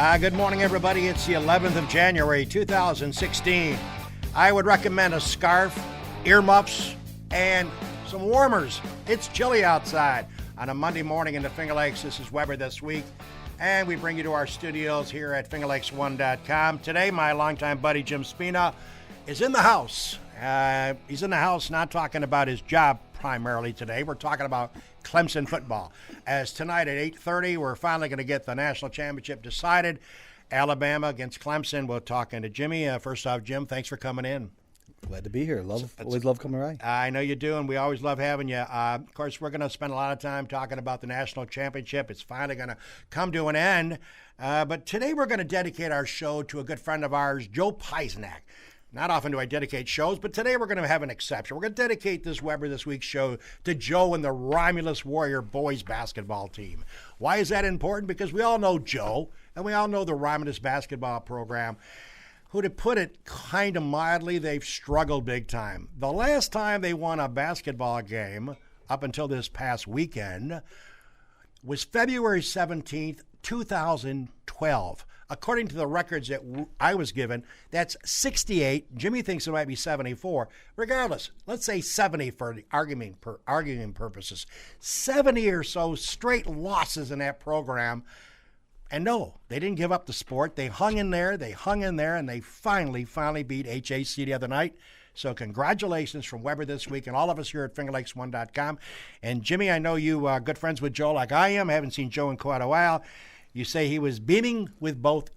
Good morning, everybody. It's the 11th of January, 2016. I would recommend a scarf, earmuffs, and some warmers. It's chilly outside on a Monday morning in the Finger Lakes. This is Weber This Week, and we bring you to our studios here at fingerlakes1.com. Today, my longtime buddy Jim Spina is in the house. He's in the house not talking about his job primarily today. We're talking about Clemson football. As tonight at 8:30, we're finally going to get the national championship decided. Alabama against Clemson. We're talking to Jimmy. First off, Jim, thanks for coming in. Glad to be here. Always love coming by. I know you do, and we always love having you. Of course, we're going to spend a lot of time talking about the national championship. It's finally going to come to an end. But today we're going to dedicate our show to a good friend of ours, Joe Peisnack. Not often do I dedicate shows, but today we're going to have an exception. We're going to dedicate this Weber This Week show to Joe and the Romulus Warrior boys basketball team. Why is that important? Because we all know Joe, and we all know the Romulus basketball program, who, to put it kind of mildly, they've struggled big time. The last time they won a basketball game, up until this past weekend, was February 17th, 2012. According to the records that I was given, that's 68. Jimmy thinks it might be 74. Regardless, let's say 70 for the arguing purposes. 70 or so straight losses in that program. And no, they didn't give up the sport. They hung in there, and they finally beat HAC the other night. So congratulations from Weber This Week and all of us here at fingerlakes1.com. And Jimmy, I know you are good friends with Joe like I am. I haven't seen Joe in quite a while. You say he was beaming with both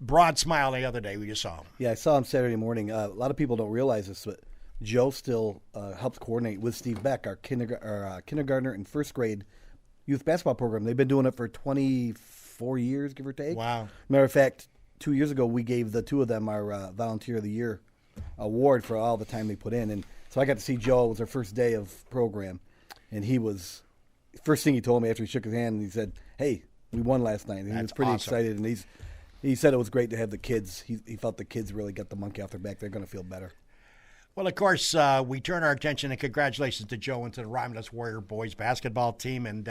broad smile the other day when you saw him. Yeah, I saw him Saturday morning. A lot of people don't realize this, but Joe still helps coordinate with Steve Beck, our kindergartner and first grade youth basketball program. They've been doing it for 24 years, give or take. Wow. Matter of fact, 2 years ago, we gave the two of them our Volunteer of the Year award for all the time they put in. And so I got to see Joe. It was our first day of program. And first thing he told me after he shook his hand, he said, "Hey, we won last night." And he was pretty excited. And he said it was great to have the kids. He felt the kids really got the monkey off their back. They're going to feel better. Well, of course, we turn our attention and congratulations to Joe and to the Romulus Warrior boys basketball team. And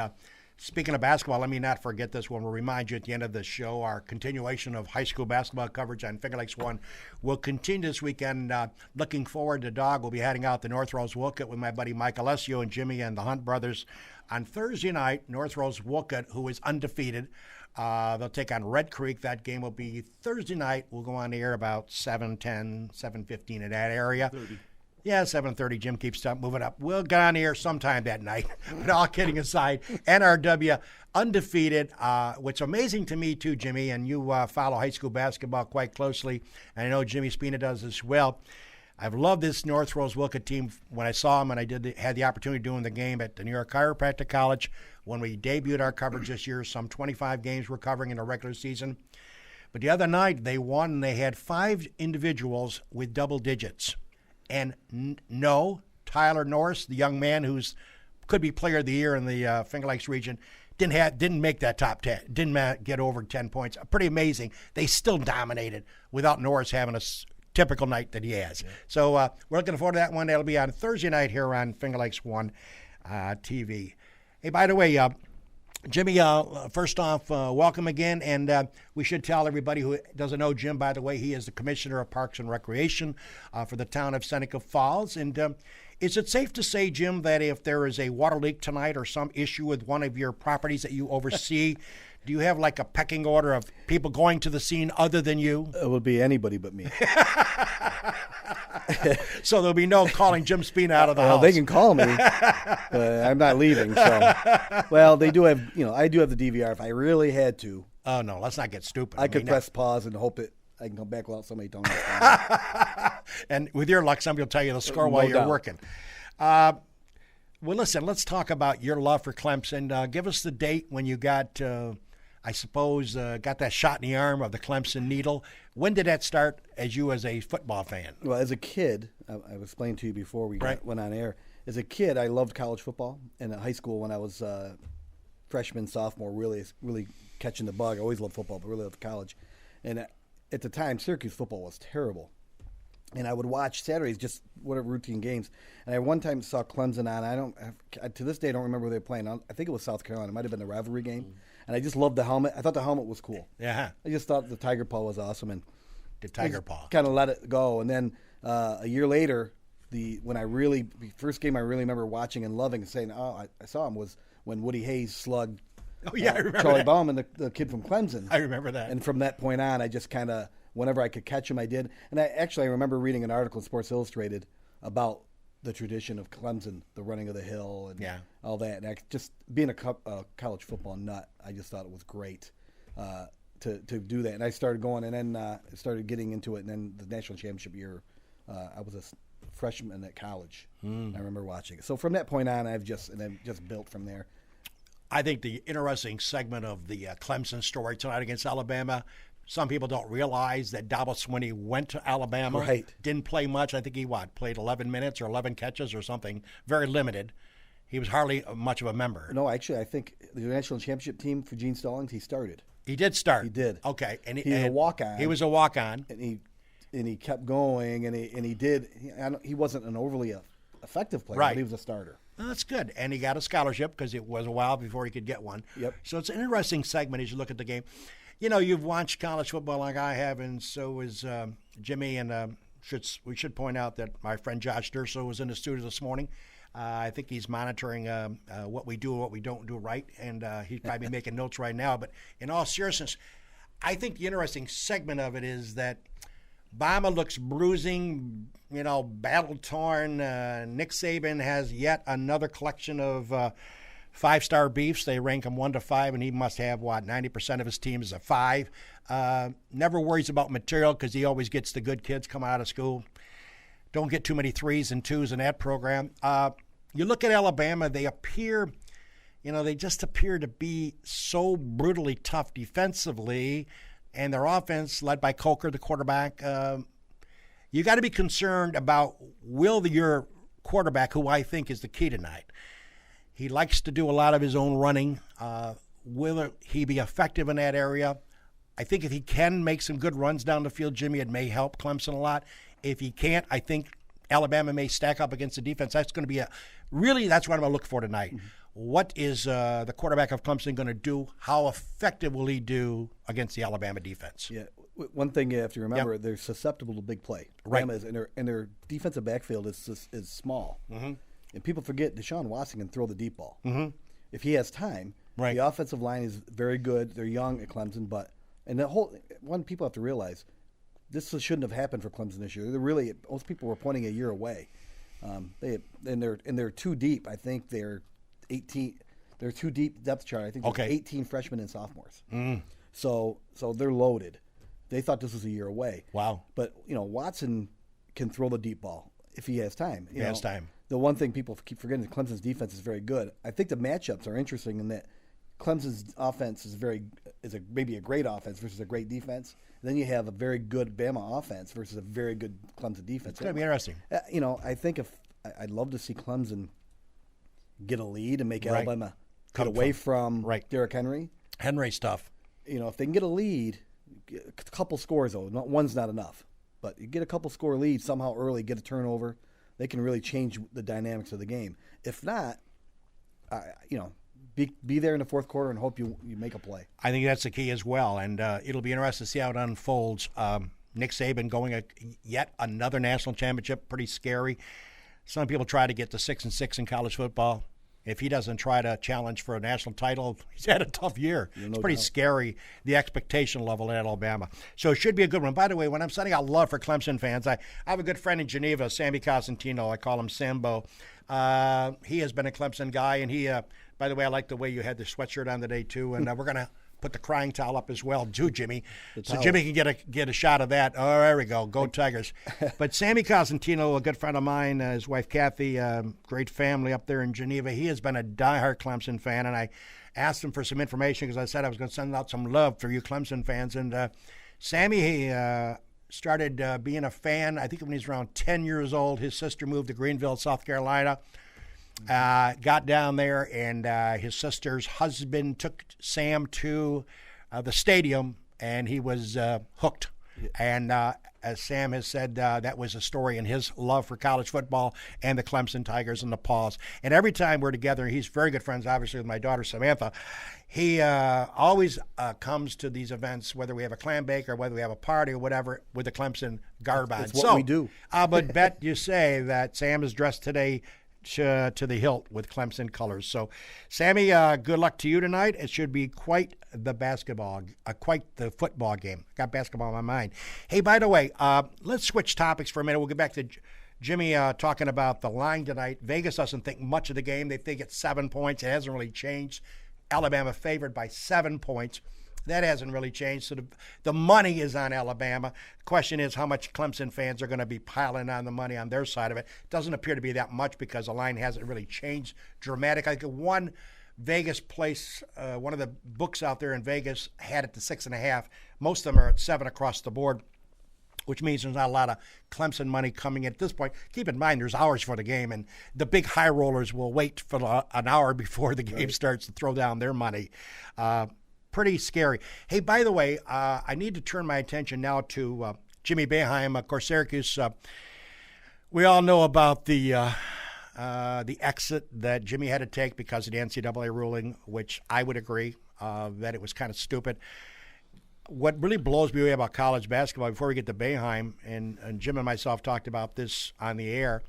speaking of basketball, let me not forget this one. We'll remind you at the end of the show, our continuation of high school basketball coverage on Finger Lakes 1 will continue this weekend. Looking forward to Dog. We'll be heading out to North Rose Wolcott with my buddy Mike Alessio and Jimmy and the Hunt brothers. On Thursday night, North Rose Wolcott, who is undefeated, they'll take on Red Creek. That game will be Thursday night. We'll go on the air about 7:10, 7:15 in that area. 30. Yeah, 7:30. Jim keeps moving up. We'll get on the air sometime that night. But all kidding aside, NRW undefeated. What's amazing to me too, Jimmy, and you follow high school basketball quite closely, and I know Jimmy Spina does as well. I've loved this North Rose Wolcott team when I saw them, and I had the opportunity of doing the game at the New York Chiropractic College when we debuted our coverage this year. Some 25 games we're covering in a regular season. But the other night they won, and they had 5 individuals with double digits. And no, Tyler Norris, the young man who's could be player of the year in the Finger Lakes region, didn't make that top 10, didn't get over 10 points. Pretty amazing. They still dominated without Norris having a typical night that he has. Yeah. So we're looking forward to that one. That'll be on Thursday night here on Finger Lakes 1 TV. Hey, by the way, Jimmy, first off, welcome again. And we should tell everybody who doesn't know Jim, by the way, he is the Commissioner of Parks and Recreation for the town of Seneca Falls. And is it safe to say, Jim, that if there is a water leak tonight or some issue with one of your properties that you oversee, do you have like a pecking order of people going to the scene other than you? It would be anybody but me. So there'll be no calling Jim Spina out of the house. They can call me, but I'm not leaving. So, well, they do have, I do have the DVR if I really had to. Oh, no, let's not get stupid. I could press pause and hope I can come back without somebody telling me. And with your luck, somebody will tell you the score while you're working. Well, listen, let's talk about your love for Clemson. Give us the date when you got I suppose, got that shot in the arm of the Clemson needle. When did that start as a football fan? Well, as a kid, I explained to you before we went on air. As a kid, I loved college football. And in high school, when I was freshman, sophomore, really catching the bug. I always loved football, but really loved college. And at the time, Syracuse football was terrible. And I would watch Saturdays, just whatever routine games. And I one time saw Clemson on. To this day, I don't remember who they were playing. I think it was South Carolina. It might have been the rivalry game. And I just loved the helmet. I thought the helmet was cool. Yeah. I just thought the Tiger Paw was awesome. And The Tiger Paw. kind of let it go. And then a year later, the first game I really remember watching and loving and saying, I saw him was when Woody Hayes slugged Oh, yeah, I remember Charlie that. Bauman, the kid from Clemson. I remember that. And from that point on, I just kind of, whenever I could catch him, I did. And I remember reading an article in Sports Illustrated about the tradition of Clemson, the running of the hill and all that. And just being a college football nut, I just thought it was great to do that. And I started going, and then started getting into it. And then the national championship year, I was a freshman at college. I remember watching it. So from that point on, I've just built from there. I think the interesting segment of the Clemson story tonight against Alabama, some people don't realize that Dabo Swinney went to Alabama, Right. didn't play much. I think he played 11 minutes or 11 catches or something, very limited. He was hardly much of a member. No, actually, I think the national championship team for Gene Stallings, he started. He did start. He did. Okay, and He was a walk-on. He was a walk-on. And he kept going, and he did. He wasn't an overly effective player, Right. but he was a starter. Well, that's good. And he got a scholarship because it was a while before he could get one. Yep. So it's an interesting segment as you look at the game. You know, you've watched college football like I have, and so is Jimmy. And we should point out that my friend Josh Durso was in the studio this morning. I think he's monitoring what we do and what we don't do right, and he's probably making notes right now. But in all seriousness, I think the interesting segment of it is that Bama looks bruising, battle-torn. Nick Saban has yet another collection of five-star beefs. They rank him 1 to 5, and he must have, 90% of his team is a 5. Never worries about material because he always gets the good kids coming out of school. Don't get too many 3s and 2s in that program. You look at Alabama, they just appear to be so brutally tough defensively, and their offense, led by Coker, the quarterback, you got to be concerned about will your quarterback, who I think is the key tonight, he likes to do a lot of his own running. Will he be effective in that area? I think if he can make some good runs down the field, Jimmy, it may help Clemson a lot. If he can't, I think Alabama may stack up against the defense. That's going to be that's what I'm going to look for tonight. Mm-hmm. What is the quarterback of Clemson going to do? How effective will he do against the Alabama defense? Yeah, one thing you have to remember, they're susceptible to big play. Right. And their defensive backfield is small. Mm-hmm. And people forget Deshaun Watson can throw the deep ball. Mm-hmm. If he has time, right. The offensive line is very good. They're young at Clemson, one people have to realize, this shouldn't have happened for Clemson this year. Most people were pointing a year away. They're too deep. I think they're 18. They're too deep depth chart. I think there's 18 freshmen and sophomores. Mm. So they're loaded. They thought this was a year away. Wow. But Watson can throw the deep ball if he has time. He has time. The one thing people keep forgetting is Clemson's defense is very good. I think the matchups are interesting in that Clemson's offense is maybe a great offense versus a great defense. Then you have a very good Bama offense versus a very good Clemson defense. It's going to be interesting. I think I'd love to see Clemson get a lead and make Alabama cut away from Derrick Henry. Henry stuff. If they can get a lead, a couple scores though, one's not enough. But you get a couple score lead somehow early, get a turnover, they can really change the dynamics of the game. If not, be there in the fourth quarter and hope you make a play. I think that's the key as well, and it'll be interesting to see how it unfolds. Nick Saban going yet another national championship, pretty scary. Some people try to get to 6-6 in college football. If he doesn't try to challenge for a national title, he's had a tough year. It's pretty scary, the expectation level at Alabama. So it should be a good one. By the way, when I'm sending out love for Clemson fans, I have a good friend in Geneva, Sammy Cosentino. I call him Sambo. He has been a Clemson guy, and he, by the way, I like the way you had the sweatshirt on today, too, and we're going to put the crying towel up as well, too, Jimmy. So Jimmy can get a shot of that. Oh, there we go. Go Tigers. But Sammy Cosentino, a good friend of mine, his wife Kathy, great family up there in Geneva. He has been a diehard Clemson fan, and I asked him for some information because I said I was going to send out some love for you Clemson fans. And Sammy started being a fan, I think when he was around 10 years old. His sister moved to Greenville, South Carolina. Got down there, and his sister's husband took Sam to the stadium, and he was hooked. And as Sam has said, that was a story in his love for college football and the Clemson Tigers and the Paws. And every time we're together, he's very good friends, obviously, with my daughter, Samantha. He always comes to these events, whether we have a clam bake or whether we have a party or whatever, with the Clemson garb on. That's what we do. I would bet you say that Sam is dressed today to the hilt with Clemson colors. So, Sammy, good luck to you tonight. It should be quite the quite the football game. Got basketball on my mind. Hey, by the way, let's switch topics for a minute. We'll get back to Jimmy talking about the line tonight. Vegas doesn't think much of the game. They think it's 7 points. It hasn't really changed. Alabama favored by 7 points. That hasn't really changed. So the money is on Alabama. The question is how much Clemson fans are going to be piling on the money on their side of it. Doesn't appear to be that much because the line hasn't really changed dramatically. Like one Vegas place, one of the books out there in Vegas had it to 6.5. Most of them are at 7 across the board, which means there's not a lot of Clemson money coming in at this point. Keep in mind, there's hours for the game, and the big high rollers will wait for an hour before the game starts to throw down their money. Pretty scary. Hey, by the way, I need to turn my attention now to Jimmy Boeheim. Of course, Syracuse, we all know about the exit that Jimmy had to take because of the NCAA ruling, which I would agree that it was kind of stupid. What really blows me away about college basketball, before we get to Boeheim, and Jim and myself talked about this on the air,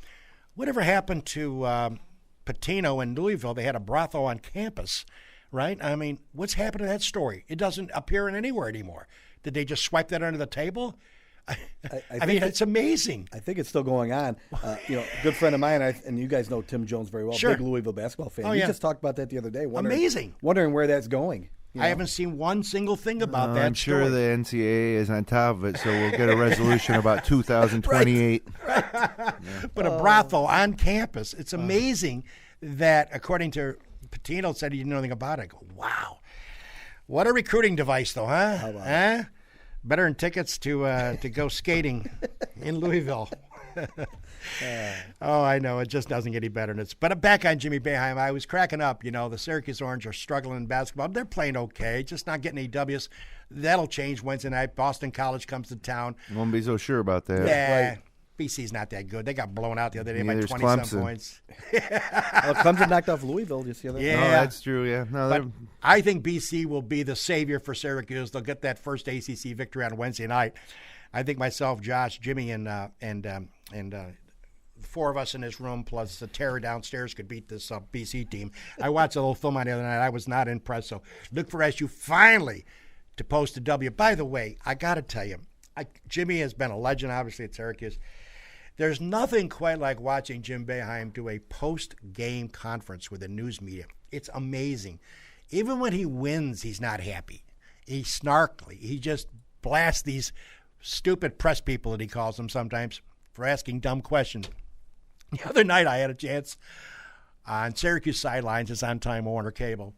whatever happened to Pitino in Louisville? They had a brothel on campus, right? I mean, what's happened to that story? It doesn't appear anywhere anymore. Did they just swipe that under the table? I mean, it's amazing. I think it's still going on. A good friend of mine, and you guys know Tim Jones very well, Sure. big Louisville basketball fan. Oh, He yeah. just talked about that the other day. Amazing. Where that's going. I haven't seen one single thing about that I'm sure story. the NCAA is on top of it, so we'll get a resolution about 2028. But a brothel on campus. It's amazing that, according to Pitino, said he didn't know anything about it. I go, wow. What a recruiting device, though, huh? How about Huh? Better than tickets to go skating in Louisville. Oh, I know. It just doesn't get any better. But back on Jimmy Boeheim, I was cracking up. The Syracuse Orange are struggling in basketball. They're playing okay, just not getting any W's. That'll change Wednesday night. Boston College comes to town. Won't be so sure about that. Yeah. Right. BC's not that good. They got blown out the other day by Neither's 20-some Clemson. points. Clemson knocked off Louisville just the other Yeah. Oh, that's true, yeah. No, But they're- I think BC will be the savior for Syracuse. They'll get that first ACC victory on Wednesday night. I think myself, Josh, Jimmy, and four of us in this room plus the terror downstairs could beat this BC team. I watched a little film on the other night. I was not impressed. So look for SU finally to post a W. By the way, I got to tell you, Jimmy has been a legend, obviously, at Syracuse. There's nothing quite like watching Jim Boeheim do a post-game conference with the news media. It's amazing. Even when he wins, he's not happy. He's snarkly. He just blasts these stupid press people that he calls them sometimes for asking dumb questions. The other night I had a chance on Syracuse sidelines. It's on Time Warner Cable.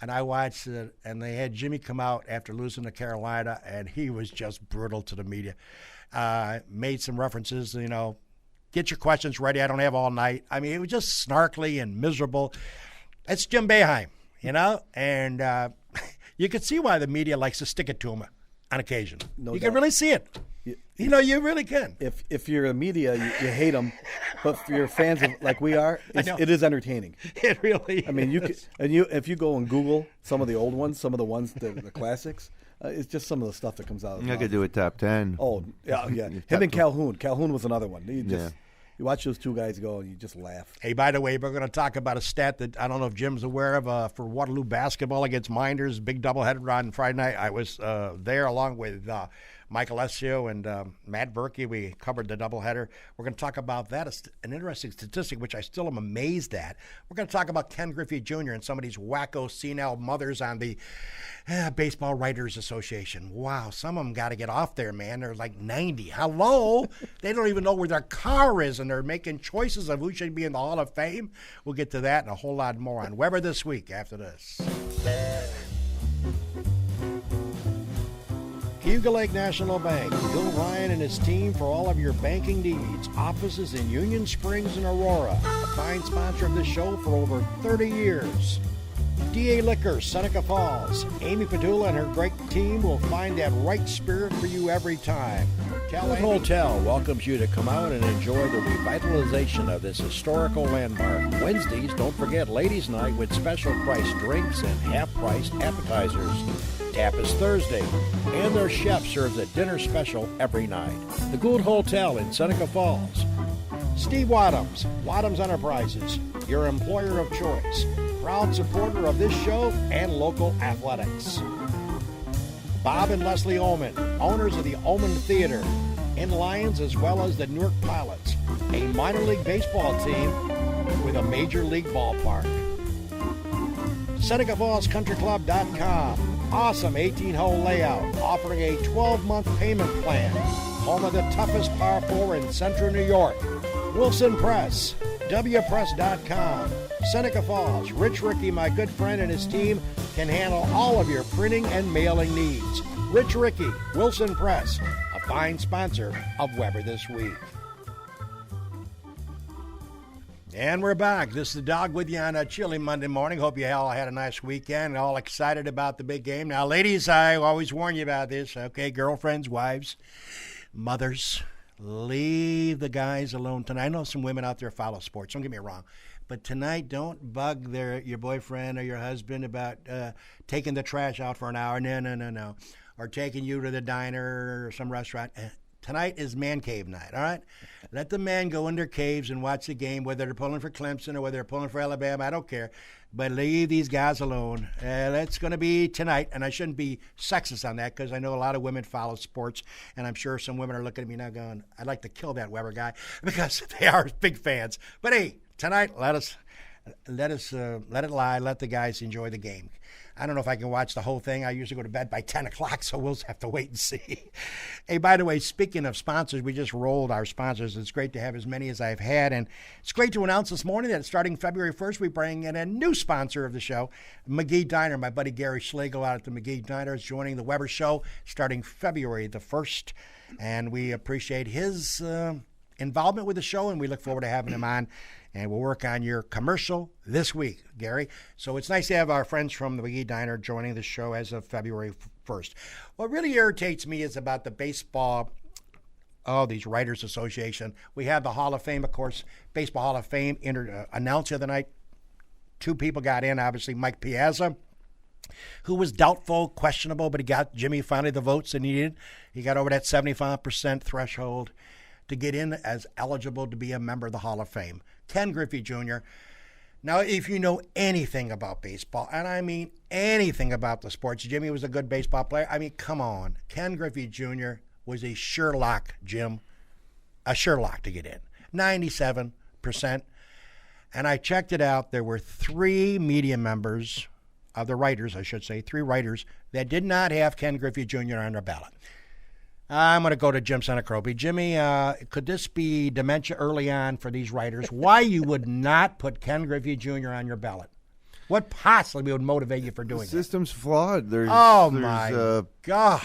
And I watched it, and they had Jimmy come out after losing to Carolina, and he was just brutal to the media. Made some references, get your questions ready. I don't have all night. I mean, it was just snarkly and miserable. That's Jim Boeheim, and you can see why the media likes to stick it to him on occasion. No you doubt. can really see it. You really can. If you're a media, you hate them, but for your fans like we are, it is entertaining. It really I mean, is. if you go and Google some of the old ones, some of the ones the classics, it's just some of the stuff that comes out. I could do a top 10. Oh yeah. Him and Calhoun. Calhoun was another one. You watch those two guys go, and you just laugh. Hey, by the way, we're going to talk about a stat that I don't know if Jim's aware of for Waterloo basketball against Minders, big doubleheader on Friday night. I was there along with Mike Alessio and Matt Berkey. We covered the doubleheader. We're going to talk about that. It's an interesting statistic, which I still am amazed at. We're going to talk about Ken Griffey Jr. and some of these wacko senile mothers on the Baseball Writers Association. Wow, some of them got to get off there, man. They're like 90. Hello? They don't even know where their car is, and they're making choices of who should be in the Hall of Fame. We'll get to that and a whole lot more on Weber This Week after this. Cayuga Lake National Bank. Bill Ryan and his team for all of your banking needs. Offices in Union Springs and Aurora. A fine sponsor of this show for over 30 years. DA Liquor, Seneca Falls. Amy Padula and her great team will find that right spirit for you every time. Good Hotel welcomes you to come out and enjoy the revitalization of this historical landmark. Wednesdays, don't forget Ladies' Night with special price drinks and half-priced appetizers. Tap is Thursday, and their chef serves a dinner special every night. The Good Hotel in Seneca Falls. Steve Wadhams, Wadhams Enterprises, your employer of choice. Proud supporter of this show and local athletics. Bob and Leslie Ullman, owners of the Ullman Theater, in Lions as well as the Newark Pilots, a minor league baseball team with a major league ballpark. SenecaFallsCountryClub.com, awesome 18-hole layout, offering a 12-month payment plan, home of the toughest par 4 in central New York. Wilson Press, WPress.com, Seneca Falls. Rich Ricky, my good friend, and his team can handle all of your printing and mailing needs. Rich Ricky, Wilson Press, a fine sponsor of Weber This Week. And we're back. This is the Dog with you on a chilly Monday morning. Hope you all had a nice weekend and all excited about the big game. Now, ladies, I always warn you about this, okay? Girlfriends, wives, mothers, leave the guys alone tonight. I know some women out there follow sports. Don't get me wrong. But tonight, don't bug your boyfriend or your husband about taking the trash out for an hour. No. Or taking you to the diner or some restaurant. Tonight is man cave night, all right? Let the men go in their caves and watch the game, whether they're pulling for Clemson or whether they're pulling for Alabama. I don't care. But leave these guys alone. That's going to be tonight, and I shouldn't be sexist on that because I know a lot of women follow sports, and I'm sure some women are looking at me now going, I'd like to kill that Weber guy because they are big fans. But, hey, tonight, let it lie. Let the guys enjoy the game. I don't know if I can watch the whole thing. I usually go to bed by 10 o'clock, so we'll have to wait and see. Hey, by the way, speaking of sponsors, we just rolled our sponsors. It's great to have as many as I've had, and it's great to announce this morning that starting February 1st, we bring in a new sponsor of the show, McGee Diner. My buddy Gary Schlegel out at the McGee Diner is joining the Weber Show starting February the 1st, and we appreciate his involvement with the show, and we look forward to having him on. And we'll work on your commercial this week, Gary. So it's nice to have our friends from the McGee Diner joining the show as of February 1st. What really irritates me is about the baseball, these Writers Association. We have the Hall of Fame, of course, Baseball Hall of Fame announced the other night. 2 people got in, obviously, Mike Piazza, who was doubtful, questionable, but he got Jimmy finally the votes that he needed. He got over that 75% threshold to get in as eligible to be a member of the Hall of Fame. Ken Griffey Jr. Now, if you know anything about baseball, and I mean anything about the sports, Jimmy was a good baseball player. I mean, come on. Ken Griffey Jr. was a sure lock, Jim. A sure lock to get in. 97%. And I checked it out. There were 3 media members of the writers, I should say, 3 writers that did not have Ken Griffey Jr. on their ballot. I'm going to go to Jim Senecrobe. Jimmy, could this be dementia early on for these writers? Why you would not put Ken Griffey Jr. on your ballot? What possibly would motivate you for doing the system's flawed. my God.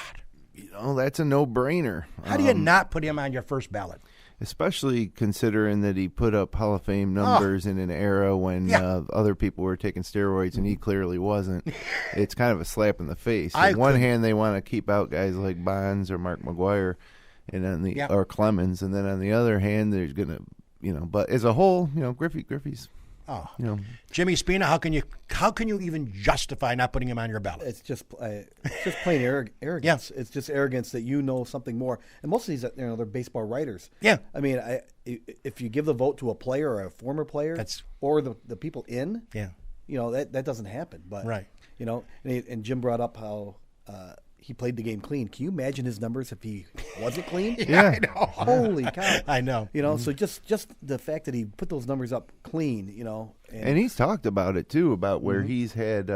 That's a no-brainer. How do you not put him on your first ballot? Especially considering that he put up Hall of Fame numbers in an era when other people were taking steroids and he clearly wasn't. It's kind of a slap in the face. On one hand, they want to keep out guys like Bonds or Mark McGwire, and or Clemens, and then on the other hand, there's gonna, But as a whole, Griffey's. Jimmy Spina, how can you even justify not putting him on your ballot? It's just plain arrogance. It's just arrogance that you know something more. And most of these, they're baseball writers. Yeah. I mean, if you give the vote to a player or a former player, or the people in, that doesn't happen. But right. And Jim brought up how he played the game clean. Can you imagine his numbers if he wasn't clean? I know. Holy cow! I know. So just the fact that he put those numbers up clean, and he's talked about it too, about where he's had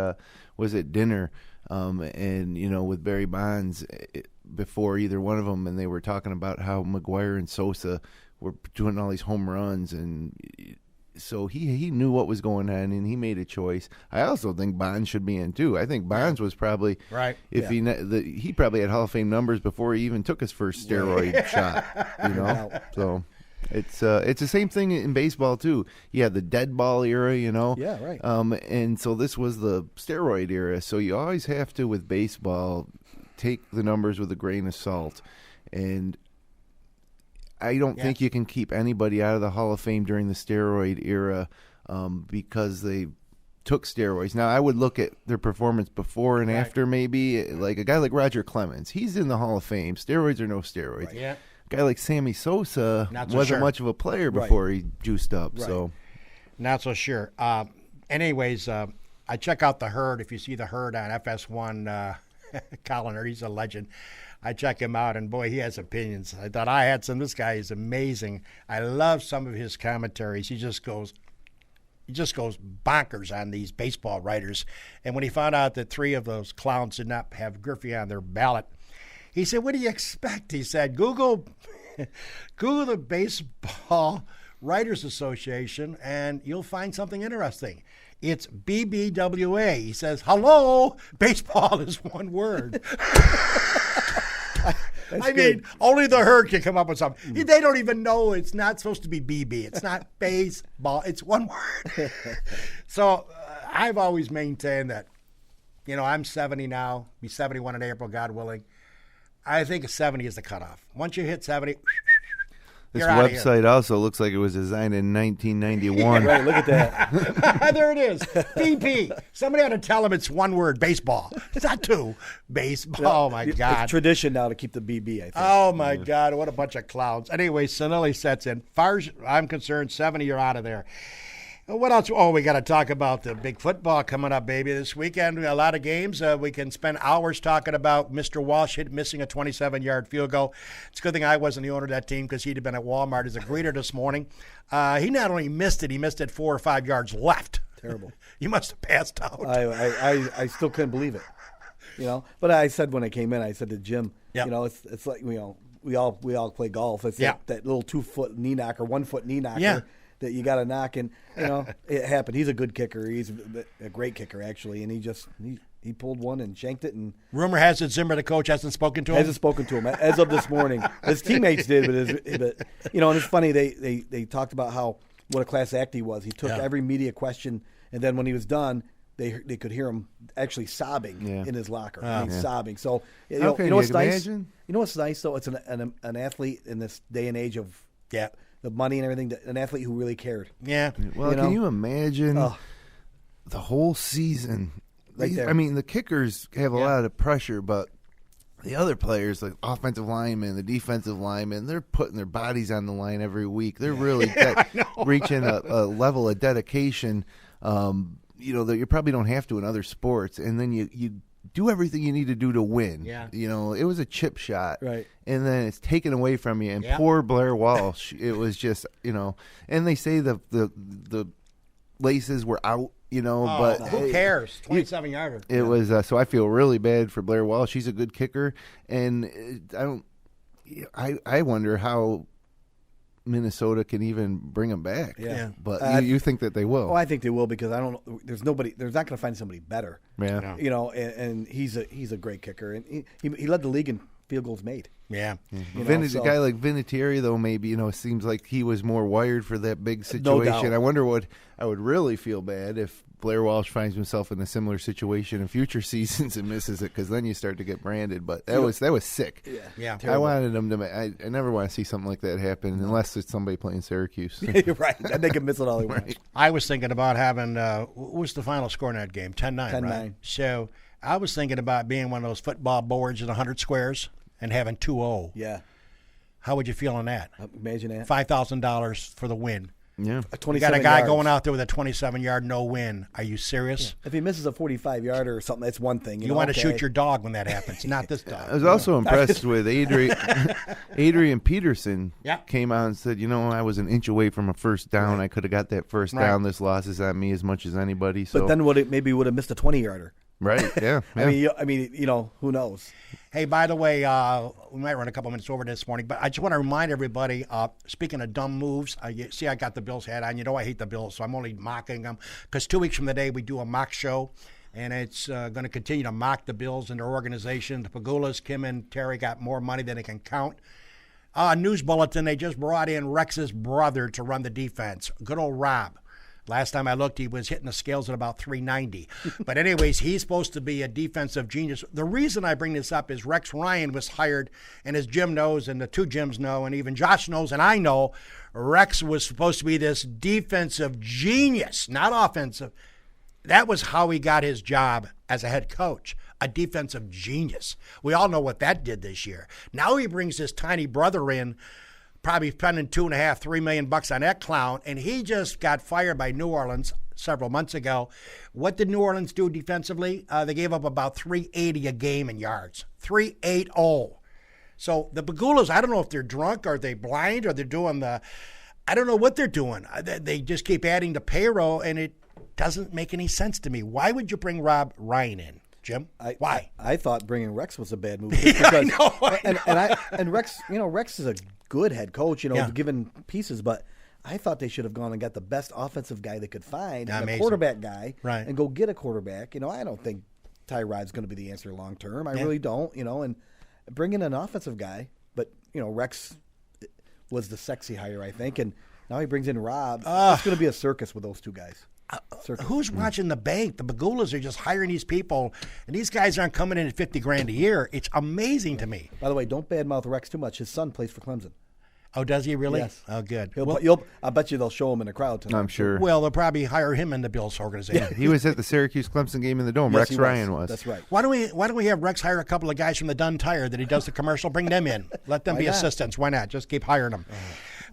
was at dinner, and with Barry Bonds before either one of them, and they were talking about how McGwire and Sosa were doing all these home runs, and so he knew what was going on, and he made a choice. I also think Bonds should be in too. I think Bonds was probably right. If he probably had Hall of Fame numbers before he even took his first steroid shot. So It's the same thing in baseball too. You had the dead ball era, Yeah, right. And so this was the steroid era. So you always have to, with baseball, take the numbers with a grain of salt. And I don't think you can keep anybody out of the Hall of Fame during the steroid era because they took steroids. Now, I would look at their performance before and after, maybe. Like a guy like Roger Clemens, he's in the Hall of Fame. Steroids or no steroids. Right. Yeah. A guy like Sammy Sosa wasn't sure. much of a player before he juiced up. Right. So, Not so sure. Anyways, I check out the Herd. If you see the Herd on FS1, Colliner, he's a legend. I check him out, and boy, he has opinions. I thought I had some. This guy is amazing. I love some of his commentaries. He just goes bonkers on these baseball writers. And when he found out that 3 of those clowns did not have Griffey on their ballot, he said, "What do you expect?" He said, Google the Baseball Writers Association, and you'll find something interesting. It's BBWA. He says, "Hello, baseball is one word." I mean, only the Herd can come up with something. They don't even know it's not supposed to be BB. It's not baseball. It's one word. So I've always maintained that, I'm 70 now, be 71 in April, God willing. I think 70 is the cutoff. Once you hit 70, this you're out of website also looks like it was designed in 1991. Right, look at that. There it is. BP. Somebody ought to tell him it's one word, baseball. It's not 2. Baseball. Oh, my God. It's tradition now to keep the BB, I think. Oh, my God. What a bunch of clowns. Anyway, Sonelli sets in. Far as I'm concerned, 70, you're out of there. What else? Oh, we got to talk about the big football coming up, baby, this weekend. A lot of games. We can spend hours talking about Mr. Walsh missing a 27-yard field goal. It's a good thing I wasn't the owner of that team because he'd have been at Walmart as a greeter this morning. He not only missed it, he missed it 4 or 5 yards left. Terrible. You must have passed out. I still couldn't believe it. But I said when I came in, I said to Jim, Yep. it's like we all play golf. It's Yeah. that little 2-foot knee knocker, 1-foot knee knocker. Yeah. That you got to knock, and it happened. He's a good kicker. He's a great kicker, actually, and he pulled one and shanked it. And Rumor has it Zimmer, the coach, hasn't spoken to him. hasn't spoken to him as of this morning. His teammates did, but and it's funny they talked about what a class act he was. He took every media question, and then when he was done, they could hear him actually sobbing in his locker. He's sobbing. So what's nice? Imagine? You know what's nice though? It's an athlete in this day and age of the money and everything, an athlete who really cared. Yeah. Well, can you imagine the whole season? Right there. I mean, the kickers have a lot of pressure, but the other players, like offensive linemen, the defensive linemen, they're putting their bodies on the line every week. They're really reaching a level of dedication, that you probably don't have to in other sports. And then you do everything you need to do to win. Yeah. It was a chip shot. Right. And then it's taken away from you. And poor Blair Walsh, it was just, and they say the laces were out, but who cares? 27-yarder. It was, so I feel really bad for Blair Walsh. She's a good kicker. And I wonder how Minnesota can even bring him back. Yeah. But you think that they will. Oh, I think they will because I don't know. There's not going to find somebody better. Yeah. And he's a great kicker, and he led the league in field goals made. Yeah. A guy like Vinatieri, though, maybe, it seems like he was more wired for that big situation. No doubt. I wonder what I would really feel bad if Blair Walsh finds himself in a similar situation in future seasons and misses it, because then you start to get branded. But that was sick. Yeah. I wanted him to. I never want to see something like that happen unless it's somebody playing Syracuse. You're right. And they can miss it all they want. I was thinking about having what was the final score in that game? 10-9, 10-9. right? So I was thinking about being one of those football boards in 100 squares and having 2-0. Yeah. How would you feel on that? Imagine that. $5,000 for the win. Yeah. You got a guy going out there with a 27-yard no win. Are you serious? If he misses a 45-yarder or something, that's one thing. You want to shoot your dog when that happens, not this dog. I was also impressed with Adrian Peterson. Yeah. Came out and said, I was an inch away from a first down. I could have got that first down. This loss is on me as much as anybody. So. But then maybe would have missed a 20-yarder. Right, yeah. I mean, who knows? Hey, by the way, we might run a couple minutes over this morning, but I just want to remind everybody, speaking of dumb moves, you see I got the Bills hat on. I hate the Bills, so I'm only mocking them, because 2 weeks from today we do a mock show, and it's going to continue to mock the Bills and their organization. The Pagulas, Kim and Terry got more money than they can count. News bulletin, they just brought in Rex's brother to run the defense. Good old Rob. Last time I looked, he was hitting the scales at about 390. But anyways, he's supposed to be a defensive genius. The reason I bring this up is Rex Ryan was hired, and as Jim knows, and the two Jims know, and even Josh knows, and I know, Rex was supposed to be this defensive genius, not offensive. That was how he got his job as a head coach, a defensive genius. We all know what that did this year. Now he brings his tiny brother in, probably spending $2.5-3 million on that clown, and he just got fired by New Orleans several months ago. What did New Orleans do defensively? They gave up about 380 a game in yards, 380. So the Bagulas, I don't know if they're drunk or they blind or they're doing I don't know what they're doing. They just keep adding to payroll, and it doesn't make any sense to me. Why would you bring Rob Ryan in, Jim? Why? I thought bringing Rex was a bad move. I know. And Rex, Rex is a good head coach, given pieces, but I thought they should have gone and got the best offensive guy they could find, and a quarterback guy, right, and go get a quarterback. I don't think Tyrod's going to be the answer long term. I really don't, and bring in an offensive guy. But, Rex was the sexy hire, I think, and now he brings in Rob. It's going to be a circus with those two guys. Who's watching the bank? The Bagulas are just hiring these people, and these guys aren't coming in at $50,000 a year. It's amazing to me. By the way, don't badmouth Rex too much. His son plays for Clemson. Oh, does he really? Yes. Oh, good. I bet you they'll show him in the crowd tonight. I'm sure. Well, they'll probably hire him in the Bills organization. Yeah, he was at the Syracuse-Clemson game in the Dome. Yes, Rex Ryan was. That's right. Why don't we have Rex hire a couple of guys from the Dunn Tire that he does the commercial? Bring them in. Let them be assistants. Why not? Just keep hiring them.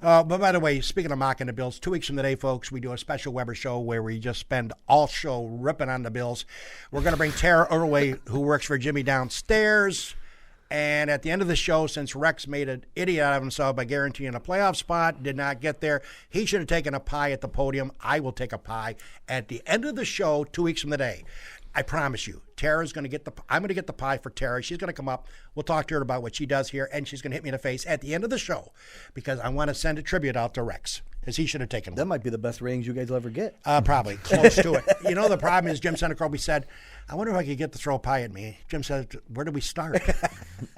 But by the way, speaking of mocking the Bills, 2 weeks from today, folks, we do a special Weber show where we just spend all show ripping on the Bills. We're going to bring Tara Irway, who works for Jimmy, downstairs. And at the end of the show, since Rex made an idiot out of himself by guaranteeing a playoff spot, did not get there, he should have taken a pie at the podium. I will take a pie at the end of the show 2 weeks from today. I promise you, Tara's going to get I'm going to get the pie for Tara. She's going to come up. We'll talk to her about what she does here, and she's going to hit me in the face at the end of the show because I want to send a tribute out to Rex, because he should have taken one. That might be the best ratings you guys will ever get. Probably. Close to it. The problem is Jim Senecrobe said, I wonder if I could get to throw a pie at me. Jim said, where do we start?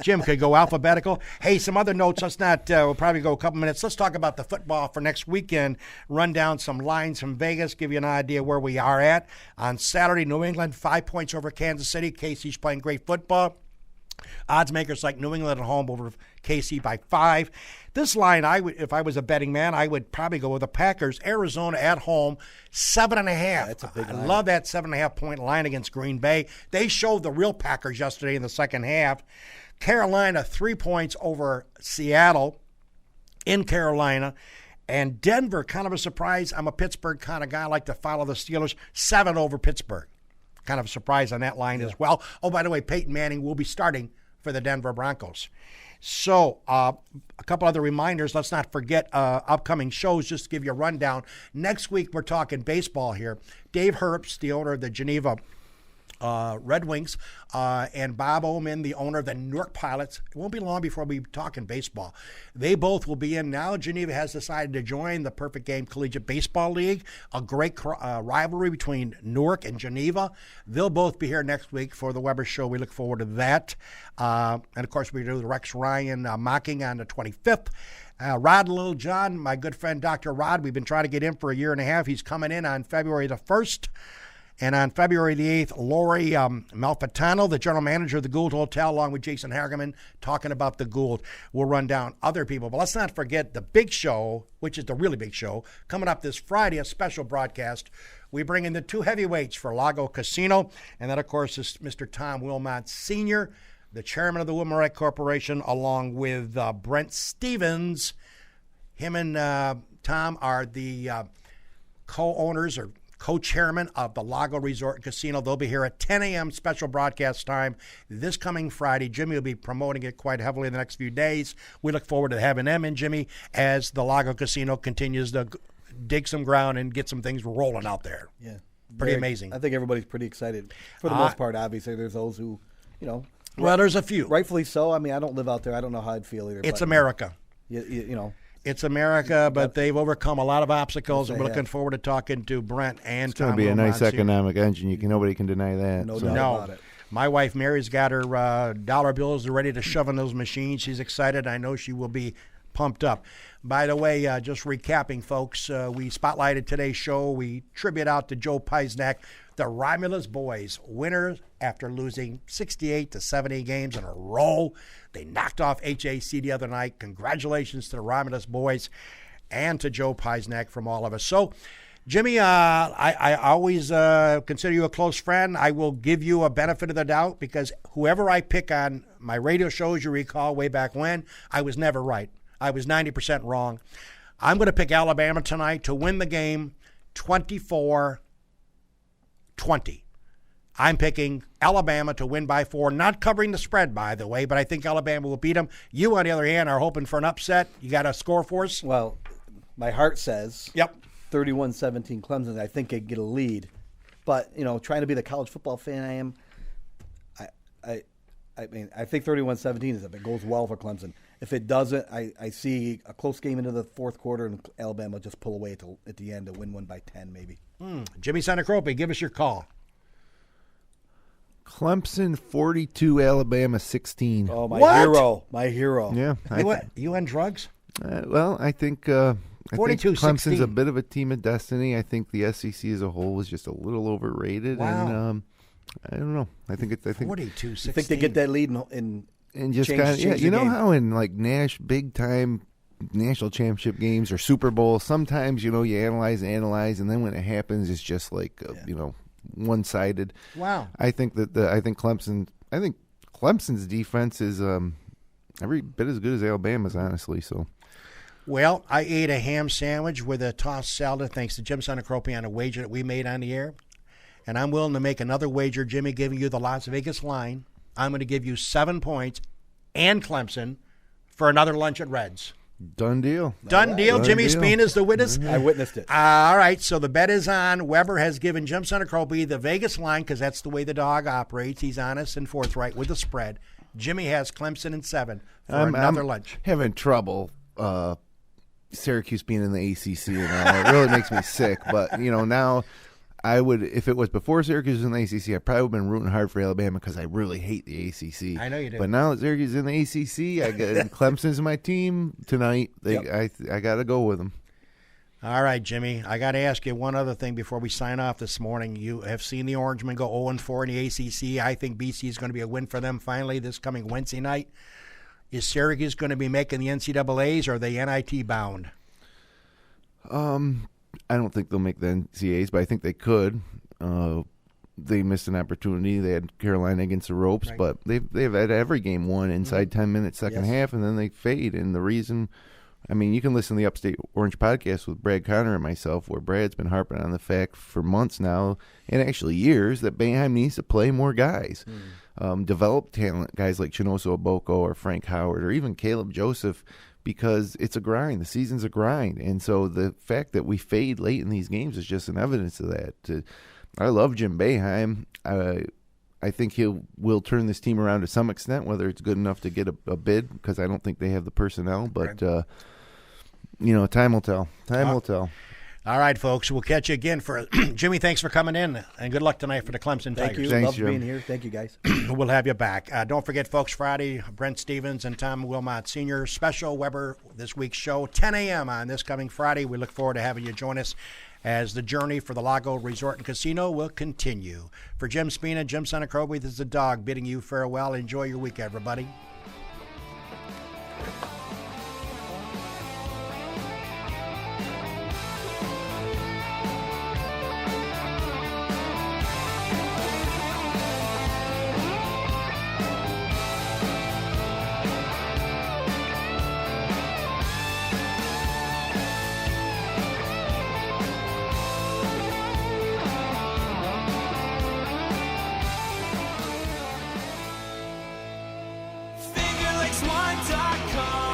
Jim could go alphabetical. Hey, some other notes. Let's not, we'll probably go a couple minutes. Let's talk about the football for next weekend. Run down some lines from Vegas, give you an idea where we are at. On Saturday, New England, 5 points over Kansas City. KC's playing great football. Odds makers like New England at home over KC by 5. This line, if I was a betting man, I would probably go with the Packers. Arizona at home, 7.5. That's a big line. I love that 7.5 point line against Green Bay. They showed the real Packers yesterday in the second half. Carolina, 3 points over Seattle in Carolina. And Denver, kind of a surprise. I'm a Pittsburgh kind of guy. I like to follow the Steelers. 7 over Pittsburgh. Kind of a surprise on that line as well. Oh, by the way, Peyton Manning will be starting for the Denver Broncos. So a couple other reminders. Let's not forget upcoming shows, just to give you a rundown. Next week, we're talking baseball here. Dave Herbst, the owner of the Geneva Red Wings, and Bob Oman, the owner of the Newark Pilots. It won't be long before we talk in baseball. They both will be in. Now Geneva has decided to join the Perfect Game Collegiate Baseball League, a great rivalry between Newark and Geneva. They'll both be here next week for the Weber Show. We look forward to that. And, of course, we do the Rex Ryan mocking on the 25th. Rod Littlejohn, my good friend Dr. Rod, we've been trying to get him for a year and a half. He's coming in on February the 1st. And on February the 8th, Lori Malfitano, the general manager of the Gould Hotel, along with Jason Hagerman, talking about the Gould. We'll run down other people. But let's not forget the big show, which is the really big show, coming up this Friday, a special broadcast. We bring in the two heavyweights for Lago Casino. And that, of course, is Mr. Tom Wilmot Sr., the chairman of the Wilmot Corporation, along with Brent Stevens. Him and Tom are the co-owners or co-chairman of the Lago Resort and Casino. They'll be here at 10 a.m. special broadcast time this coming Friday. Jimmy will be promoting it quite heavily in the next few days. We look forward to having them and Jimmy as the Lago Casino continues to dig some ground and get some things rolling out there. Yeah. Pretty amazing. I think everybody's pretty excited. For the most part, obviously, there's those who, well, there's a few. Rightfully so. I mean, I don't live out there. I don't know how I'd feel either. It's America. It's America, but they've overcome a lot of obstacles, and we're looking forward to talking to Brent and Tom. It's going to be a nice economic engine. Nobody can deny that. No doubt about it. My wife Mary's got her dollar bills ready to shove in those machines. She's excited. I know she will be pumped up. By the way, just recapping, folks, we spotlighted today's show. We tribute out to Joe Peisnack, the Romulus boys, winners after losing 68 to 70 games in a row. They knocked off HAC the other night. Congratulations to the Romulus boys and to Joe Peisnack from all of us. So, Jimmy, I always consider you a close friend. I will give you a benefit of the doubt because whoever I pick on my radio shows, you recall way back when, I was never right. I was 90% wrong. I'm going to pick Alabama tonight to win the game 24-20. I'm picking Alabama to win by 4, not covering the spread, by the way, but I think Alabama will beat them. You, on the other hand, are hoping for an upset. You got a score for us? Well, my heart says Yep. 31-17 Clemson. I think they get a lead. But, trying to be the college football fan I am, I mean, I think 31-17 is if it goes well for Clemson. If it doesn't, I see a close game into the fourth quarter and Alabama just pull away at the end to win one by 10 maybe. Jimmy Senecrope, give us your call. Clemson 42, Alabama 16. Oh, my What? hero. My hero. Yeah. You on drugs? Well, I think 42-16. Clemson's a bit of a team of destiny. I think the SEC as a whole was just a little overrated. Wow. And I don't know. I think 42-16. You think they get that lead in and just change- kind of change the you know game. how in like big time national championship games or Super Bowl, sometimes you analyze, and then when it happens, it's just like one sided. Wow. I think Clemson's defense is every bit as good as Alabama's, honestly. So. Well, I ate a ham sandwich with a tossed salad thanks to Jim Senecrope on a wager that we made on the air. And I'm willing to make another wager, Jimmy, giving you the Las Vegas line. I'm going to give you 7 points and Clemson for another lunch at Reds. Done deal. Done deal. Done Jimmy deal. Spina's the witness. I witnessed it. All right, so the bet is on. Weber has given Jim Senecrope the Vegas line because that's the way the dog operates. He's honest and forthright with the spread. Jimmy has Clemson in 7 for another lunch. Having trouble Syracuse being in the ACC and all. It really makes me sick. But, now I would, if it was before Syracuse was in the ACC, I probably would have been rooting hard for Alabama because I really hate the ACC. I know you do. But now that Syracuse is in the ACC, I got Clemson's my team tonight. I got to go with them. All right, Jimmy. I got to ask you one other thing before we sign off this morning. You have seen the Orangemen go 0-4 in the ACC. I think BC is going to be a win for them finally this coming Wednesday night. Is Syracuse going to be making the NCAAs or are they NIT bound? I don't think they'll make the NCAAs, but I think they could. They missed an opportunity. They had Carolina against the ropes, Right. but they've had every game won inside 10 minutes, second half, and then they fade. And the reason, you can listen to the Upstate Orange podcast with Brad Conner and myself, where Brad's been harping on the fact for months now, and actually years, that Boeheim needs to play more guys. Develop talent, guys like Chinoso Oboko or Frank Howard or even Caleb Joseph, because it's a grind. The season's a grind. And so the fact that we fade late in these games is just an evidence of that. I love Jim Boeheim. I think will turn this team around to some extent, whether it's good enough to get a bid, because I don't think they have the personnel. But, time will tell. Time will tell. All right, folks. We'll catch you again for Jimmy. Thanks for coming in, and good luck tonight for the Clemson Thank you. Tigers. Thanks, Love Jim. being here. Thank you, guys. We'll have you back. Don't forget, folks, Friday, Brent Stevens and Tom Wilmot Sr. special Weber this week's show, 10 a.m. on this coming Friday. We look forward to having you join us as the journey for the Lago Resort and Casino will continue. For Jim Spina, Jim Senecrobe, this is the dog bidding you farewell. Enjoy your week, everybody. FingerLakes1.com